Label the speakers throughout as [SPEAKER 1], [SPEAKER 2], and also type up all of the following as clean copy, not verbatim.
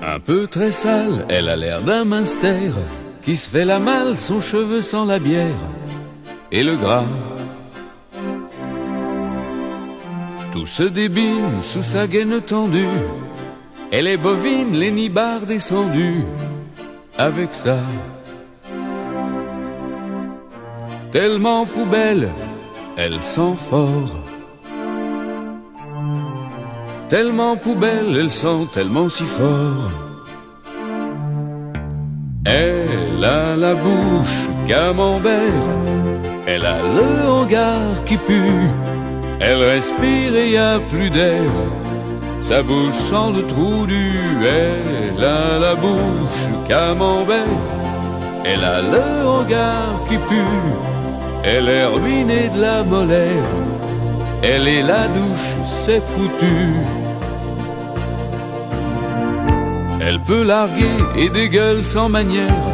[SPEAKER 1] Un peu très sale, elle a l'air d'un minster qui se fait la malle, son cheveu sans la bière et le gras. Tout se débine sous sa gaine tendue. Elle est bovine, les nibards descendus. Avec ça, tellement poubelle, elle sent fort. Tellement poubelle, elle sent tellement si fort. Elle a la bouche camembert, elle a le regard qui pue. Elle respire et y a plus d'air, sa bouche sent le trou du. Elle a la bouche camembert, elle a le regard qui pue. Elle est ruinée de la molaire, elle est la douche, c'est foutu. Elle peut larguer et des gueules sans manière.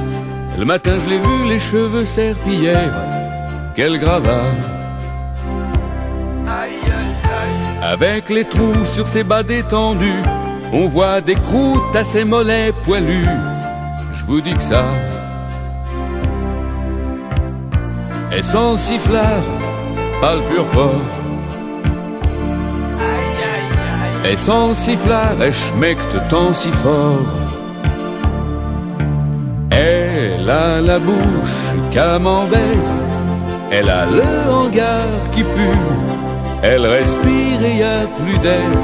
[SPEAKER 1] Le matin je l'ai vu, les cheveux serpillères. Quel gravat! Avec les trous sur ses bas détendus, on voit des croûtes à ses mollets poilus. Je vous dis que ça, elle sent le sifflard, pas le pur porc. Elle sent le sifflard, elle schmeckt tant si fort. Elle a la bouche camembert, elle a le hangar qui pue. Elle respire et y a plus d'air,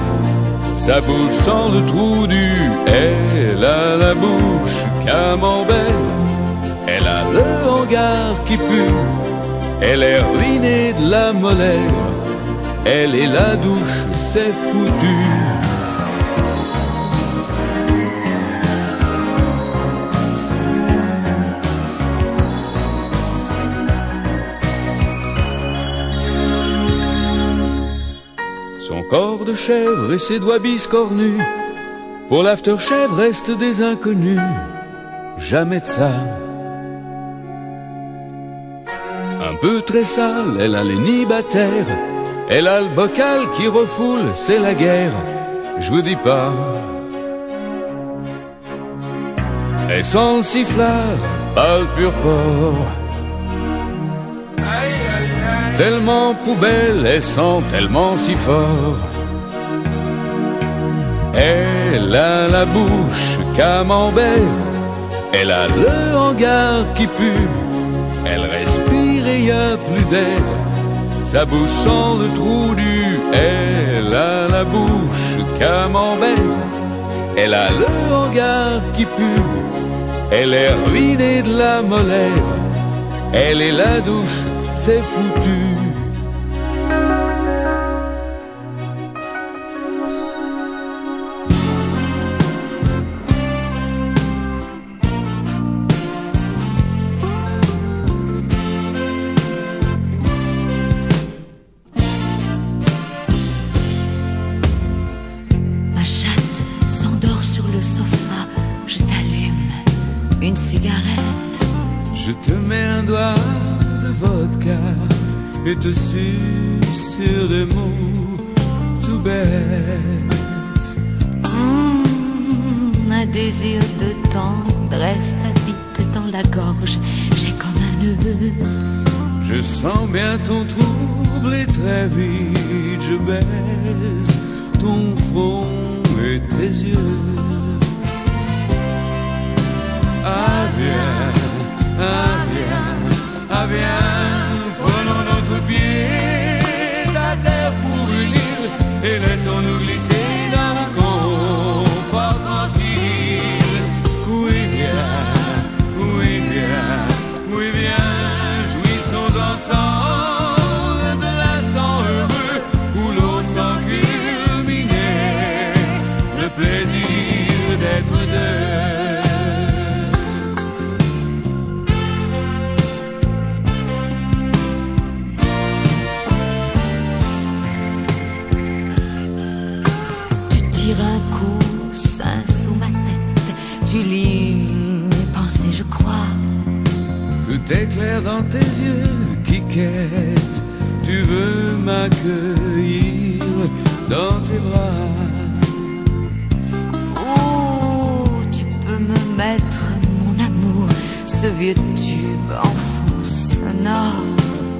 [SPEAKER 1] sa bouche sent le trou du. Elle a la bouche camembert, elle a le hangar qui pue. Elle est ruinée de la molaire, elle est la douche, c'est foutu. Son corps de chèvre et ses doigts biscornus, pour l'aftershave restent des inconnus. Jamais de ça. Un peu très sale, elle a les nibs à terre. Elle a le bocal qui refoule, c'est la guerre. Je vous dis pas. Elle sent le sifflard, pas le pur porc. Tellement poubelle, elle sent tellement si fort. Elle a la bouche camembert, elle a le hangar qui pue. Elle respire et y a plus d'air, sa bouche sent le trou du. Elle a la bouche camembert, elle a le hangar qui pue. Elle est ruinée de la molaire, elle est la douche, c'est foutu.
[SPEAKER 2] Ma chatte s'endort sur le sofa, je t'allume une cigarette.
[SPEAKER 1] Je te mets un doigt de vodka et te suce sur des mots tout bêtes.
[SPEAKER 2] Un désir de tendresse t'habite dans la gorge, j'ai comme un nœud.
[SPEAKER 1] Je sens bien ton trouble et très vite je baise ton front et tes yeux. Ah viens, ah viens, ah viens, prenons notre pied, la terre pour une île, et laissons-nous glisser dans le confort tranquille. Oui viens, jouissons ensemble de l'instant heureux où l'on sent culminer le plaisir d'être deux.
[SPEAKER 2] Un coussin sous ma tête, tu lis mes pensées, je crois.
[SPEAKER 1] Tout est clair dans tes yeux qui quêtent, tu veux m'accueillir dans tes bras.
[SPEAKER 2] Oh, vieux tube en fond sonore.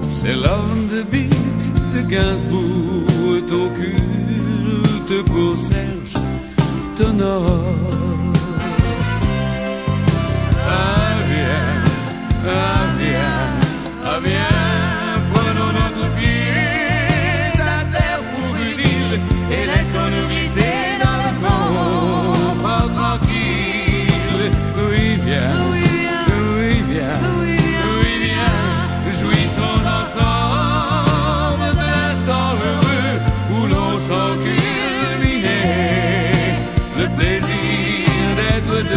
[SPEAKER 1] C'est l'homme de beat de Gainsbourg, ton culte pour Serge t'honore. Ah viens, ah viens, ah viens, prenons notre pied à terre pour une île et laissons-nous glisser dans le confort tranquille. Oui viens, oui viens, oui viens, jouissons ensemble de l'instant heureux où l'on sent culminer le plaisir d'être deux.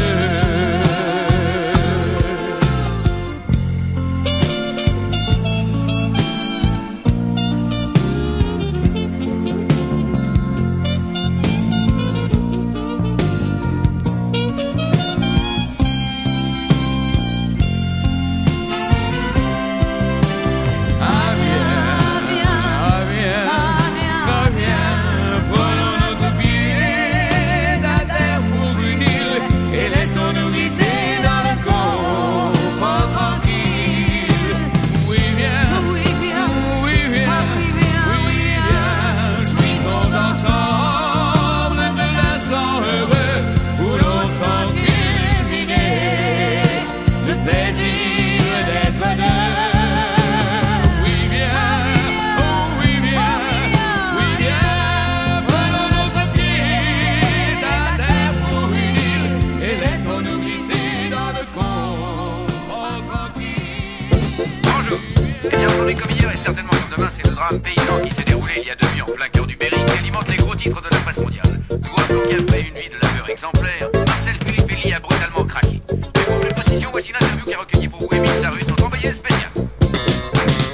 [SPEAKER 3] Paysan qui s'est déroulé il y a 2 nuits en plein cœur du Berry, qui alimente les gros titres de la presse mondiale. Nous rappelons qu'après une vie de labeur exemplaire, Marcel Philippelli a brutalement craqué. Mais pour plus de précision, voici l'interview qui a recueilli pour vous Émile Sarrus, notre envoyé spécial.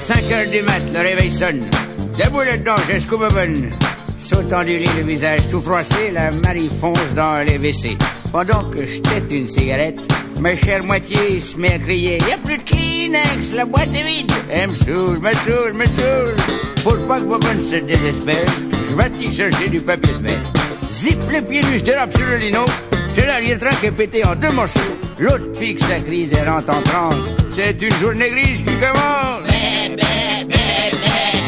[SPEAKER 4] 5h du mat, le réveil sonne. Debout là-dedans, jusqu'au bobonne. Sautant du lit, le visage tout froissé, la Marie fonce dans les WC. Pendant que je tête une cigarette, ma chère moitié se met à crier: y'a plus de Kleenex, la boîte est vide. Elle me saoule, me saoule, me saoule. Pour pas que Bobonne se désespère, je vais t'y chercher du papier de verre. Zip le pied nu, je dérape sur le lino. J'ai l'arrière-train qui est pété en 2 morceaux. L'autre pique sa crise et rentre en transe. C'est une journée grise qui commence.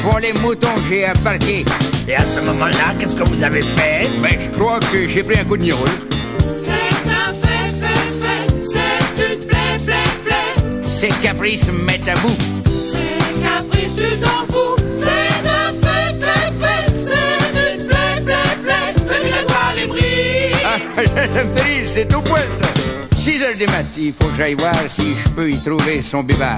[SPEAKER 4] Font les moutons que j'ai embarqués.
[SPEAKER 5] Et à ce moment-là, qu'est-ce que vous avez fait?
[SPEAKER 4] Ben, je crois que j'ai pris un coup de gnôle. Ces caprices me mettent à bout.
[SPEAKER 6] Ces caprices, tu t'en fous. C'est un fait, c'est une plaie. Depuis la gloire les bris.
[SPEAKER 4] Ah, ça me fait rire, c'est tout poil, ça. 6h du matin, il faut que j'aille voir si je peux y trouver son bibard.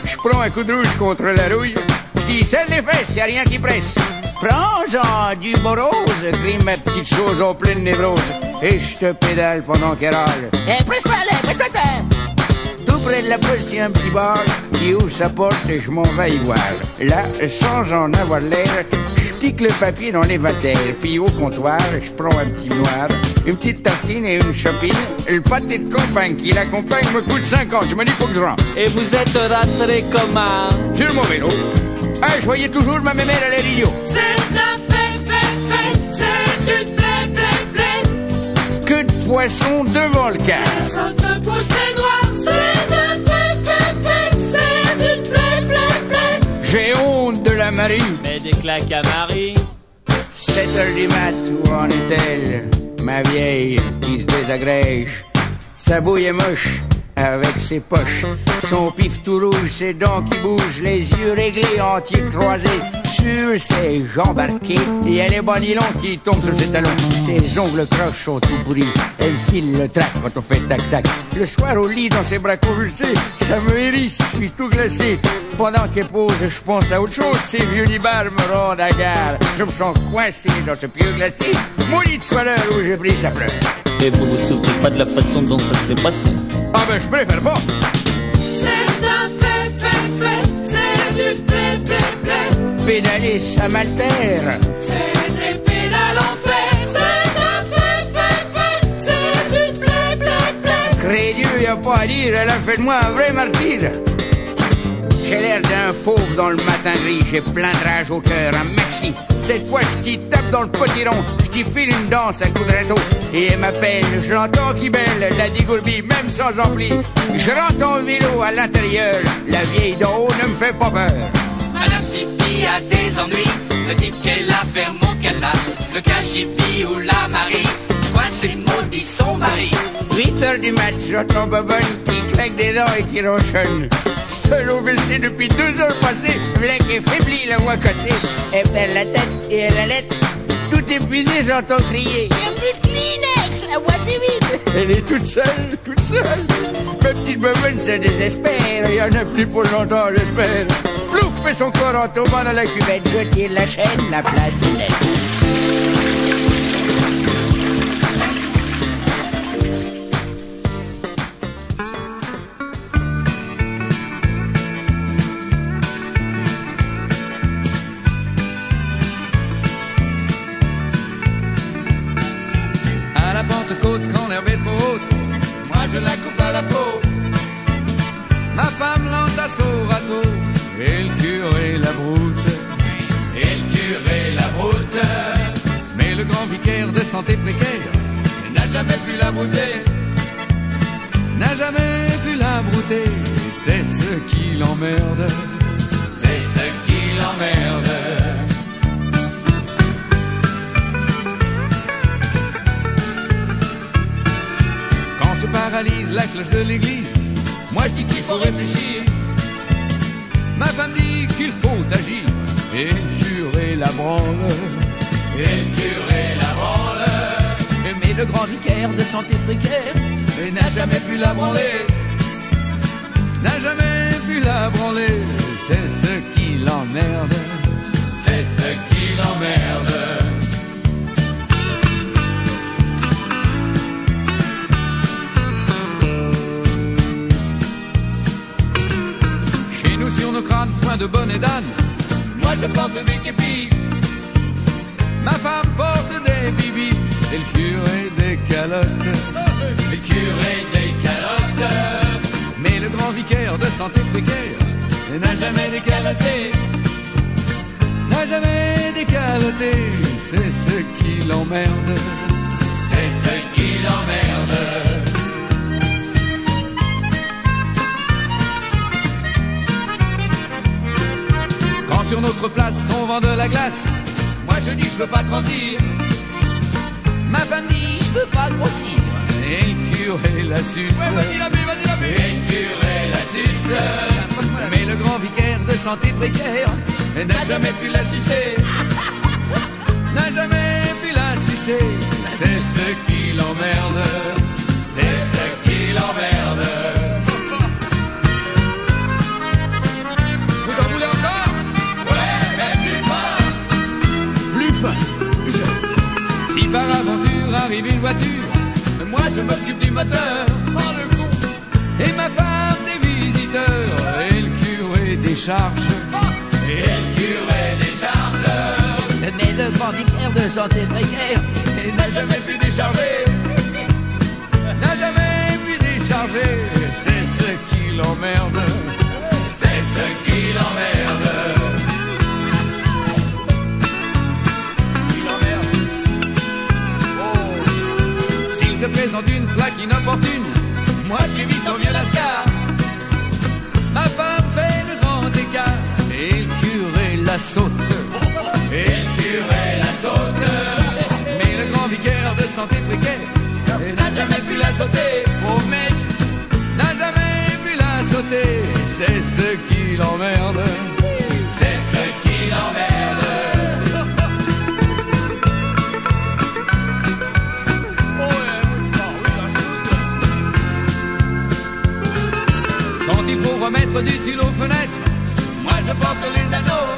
[SPEAKER 4] Je prends un coup de rouge contre la rouille. Je dis, serre les fesses, y a rien qui presse. Prends-en du morose, crie ma petite chose en pleine névrose. Et je te pédale pendant qu'elle râle. Eh, presse-toi, presse-toi. Tout près de la poste, il y a un petit bar qui ouvre sa porte et je m'en vais y voir. Là, sans en avoir l'air, je pique le papier dans les vatères. Puis au comptoir, je prends un petit noir, une petite tartine et une chopine. Le pâté de campagne qui l'accompagne me coûte 50. Je me dis, faut que je rentre.
[SPEAKER 7] Et vous êtes rentré comment?
[SPEAKER 4] Sur mon vélo. Ah, je voyais toujours ma mémère à l'air idiot.
[SPEAKER 6] C'est un fait, c'est une plaie.
[SPEAKER 4] Que de poissons devant le car.
[SPEAKER 6] Ça te pousse les doigts. C'est un fait, c'est une plaie.
[SPEAKER 4] J'ai honte de la Marie.
[SPEAKER 7] Mais des claques à Marie.
[SPEAKER 4] 7h du mat, où en est-elle? Ma vieille qui se désagrège. Sa bouille est moche avec ses poches. Son pif tout rouge, ses dents qui bougent, les yeux réglés, entiers croisés. Sur ses jambes arquées, et elle est bonilon qui tombe sur ses talons. Ses ongles croches sont tout pourris. Elle file le trac quand on fait tac-tac. Le soir au lit, dans ses bras convulsés, ça me hérisse, je suis tout glacé. Pendant qu'elle pose, je pense à autre chose. Ces vieux libards me rendent à gare. Je me sens coincé dans ce pieu glacé. Maudite soit l'heure où j'ai pris sa fleur.
[SPEAKER 7] Et vous vous souvenez pas de la façon dont ça s'est passé?
[SPEAKER 4] Ah ben, je préfère pas.
[SPEAKER 6] C'est un fait, c'est une plaie.
[SPEAKER 4] Pédaler, ça m'altère.
[SPEAKER 6] C'est des pédales en fer. C'est un fait, c'est une plaie.
[SPEAKER 4] Crédieu, y a pas à dire, elle a fait de moi un vrai martyr. J'ai l'air d'un fauve dans le matin gris, j'ai plein de rage au cœur, un maxi. Cette fois je t'y tape dans le potiron, je t'y file une danse à coups de râteau. Et elle m'appelle, je l'entends qui belle, la digourbi, même sans ampli. Je rentre en vélo à l'intérieur, la vieille d'en haut ne me fait pas peur.
[SPEAKER 6] Madame Pipi a des ennuis, le type qu'elle a ferme mon cadenas, le cachipi ou la Marie, coincé maudit son mari.
[SPEAKER 4] 8h du mat, j'entends Bobonne qui claque des dents et qui ronchonne. Seul au WC depuis 2 heures passées, Blake est faibli, la voix cassée. Elle perd la tête et elle allait. Tout épuisé, j'entends crier. Y'a plus de Kleenex, la boîte est vide. Elle est toute seule, toute seule. Ma petite Bobonne se désespère. Y'en a plus pour longtemps, j'espère. Plouf fait son corps en tombant dans la cuvette. Je tire la chaîne, la place est nette.
[SPEAKER 1] Quand l'herbe est trop haute, moi je la coupe à la peau. Ma femme l'entasse au râteau, et le curé la broute, et le curé la broute. Mais le grand vicaire de santé précaire n'a jamais pu la brouter, n'a jamais pu la brouter. Et c'est ce qui l'emmerde, c'est ce qui l'emmerde. Se paralyse la cloche de l'église, moi je dis qu'il faut réfléchir. Ma femme dit qu'il faut agir, et le curé la branle, et le curé la branle. Mais le grand vicaire de santé précaire n'a jamais pu la branler, n'a jamais pu la branler. C'est ce qui l'emmerde, c'est ce qui l'emmerde. Sur nos crânes, foin de bonnet d'âne, moi je porte des képis, ma femme porte des bibis, et le curé des calottes, le curé des calottes. Mais le grand vicaire de santé précaire n'a jamais décaloté, n'a jamais décaloté. C'est ce qui l'emmerde, c'est ce qui l'emmerde. Quand sur notre place on vend de la glace, moi je dis je veux pas transir. Ma femme dit je veux pas grossir. Et le curé la suce, vas-y la bulle, vas-y la bulle. Et le curé la suce. Mais le grand vicaire de santé précaire n'a jamais pu la sucer, n'a jamais pu la sucer. C'est ce qui l'emmerde, c'est ce qui l'emmerde. Vous en voulez encore? Si par aventure arrive une voiture, moi je m'occupe du moteur, et ma femme des visiteurs, et le curé des charges, et le curé des charges. Mais le grand vicaire de santé précaire n'a jamais pu décharger, n'a jamais pu décharger. C'est ce qui l'emmerde, c'est ce qui l'emmerde. Se présente une flaque inopportune, moi j'évite en vieux lascar. Ma femme fait le grand écart, et le curé la saute, et le curé la saute. Mais le grand vicaire de santé précaire n'a jamais pu la sauter. Oh mec, n'a jamais pu la sauter. C'est ce qui l'emmerde, c'est ce qui l'emmerde. Il faut remettre du tulle aux fenêtres, moi je porte les anneaux,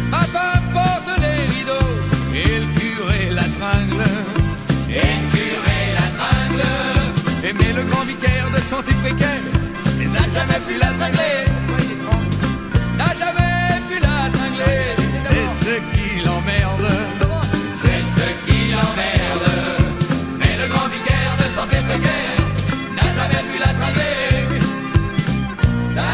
[SPEAKER 1] ma femme porte les rideaux, et le curé la tringle, et le curé la tringle. Et mais le grand vicaire de santé précaire n'a jamais pu la tringler, n'a jamais pu la tringler. C'est ce qui l'emmerde, c'est ce qui l'emmerde. Mais le grand vicaire de santé précaire n'a jamais pu la tringler. La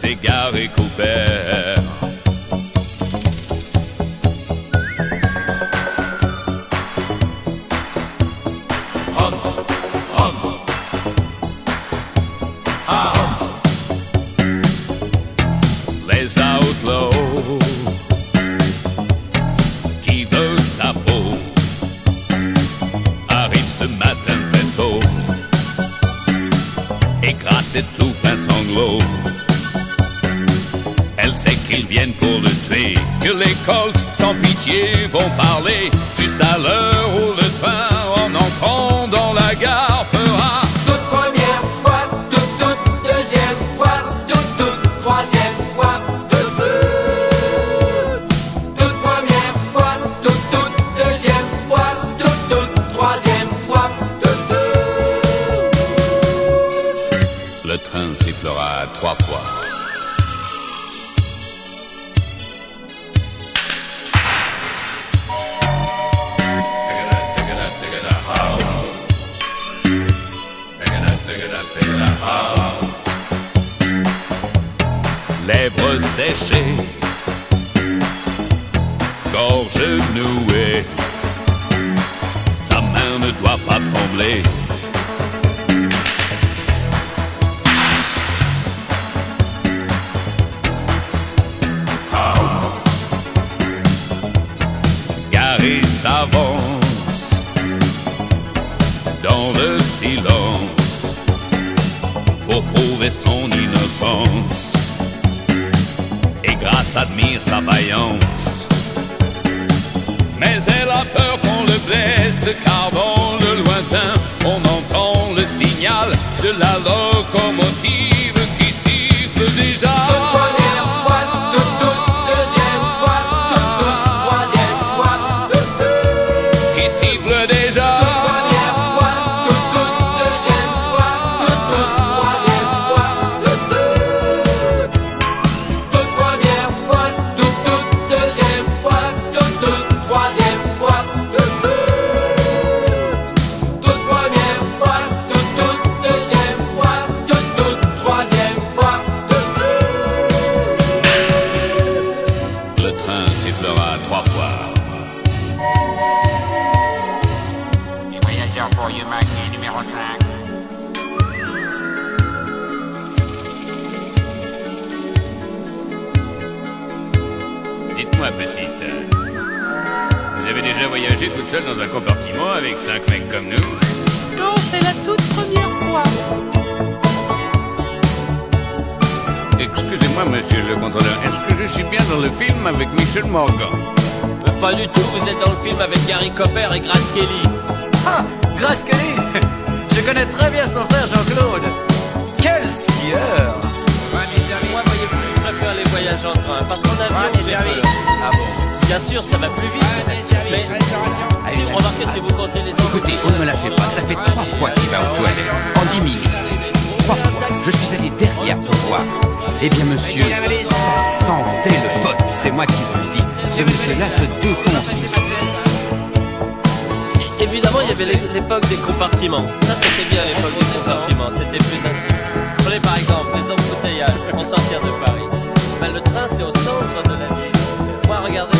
[SPEAKER 1] c'est Gary Cooper. Les outlaws qui veulent sa peau arrivent ce matin très tôt et grâce et tout fin sanglot. Elle sait qu'ils viennent pour le tuer, que les colts sans pitié vont parler juste à l'heure où le train en entrant dans la gare fera
[SPEAKER 6] Toute première fois, toute deuxième fois, toute troisième fois, toute première fois, toute deuxième fois, toute troisième fois,
[SPEAKER 1] Le train sifflera 3 fois. Lèvres séchées, gorge nouée, sa main ne doit pas trembler. Gary s'avance dans le silence pour prouver son innocence. Et grâce admire sa vaillance. Mais elle a peur qu'on le blesse, car dans le lointain, on entend le signal de la locomotive qui siffle déjà.
[SPEAKER 6] toute première fois, toute deuxième fois, toute troisième fois,
[SPEAKER 1] Qui siffle déjà.
[SPEAKER 6] toute première fois, toute deuxième fois, toute troisième fois, toute première fois, toute deuxième fois, toute troisième fois, toute première fois, toute deuxième fois, toute troisième fois.
[SPEAKER 1] Le train sifflera 3 fois.
[SPEAKER 3] Les voyageurs pour Yumaki numéro 5.
[SPEAKER 1] Dites-moi, petite, vous avez déjà voyagé toute seule dans un compartiment avec 5 mecs comme nous?
[SPEAKER 8] Non, c'est la toute première fois.
[SPEAKER 1] Excusez-moi, monsieur le contrôleur, est-ce que je suis bien dans le film avec Michel Morgan?
[SPEAKER 7] Pas du tout, vous êtes dans le film avec Gary Cooper et Grace Kelly.
[SPEAKER 9] Ah, Grace Kelly. Je connais très bien son frère Jean-Claude. Quel skieur.
[SPEAKER 7] Moi, voyez plus, je préfère les voyages en train, parce qu'en avion, c'est peu.
[SPEAKER 9] Ah bon?
[SPEAKER 7] Bien sûr, ça va plus vite, mais si vous remarquez, si vous comptez les
[SPEAKER 4] Écoutez, on ne me la fait pas, ça fait 3 fois qu'il va aux toilettes, en 10 minutes. 3 fois, je suis allé derrière pour voir. Eh bien monsieur, ça sentait le pote, c'est moi qui vous le dis. Ce monsieur-là se défonce.
[SPEAKER 7] Évidemment, il y avait l'époque des compartiments. Ça, c'était bien l'époque des compartiments, c'était plus intime. Prenez par exemple les embouteillages pour sortir de Paris. Ben, le train, c'est au centre de la ville. Moi, regardez,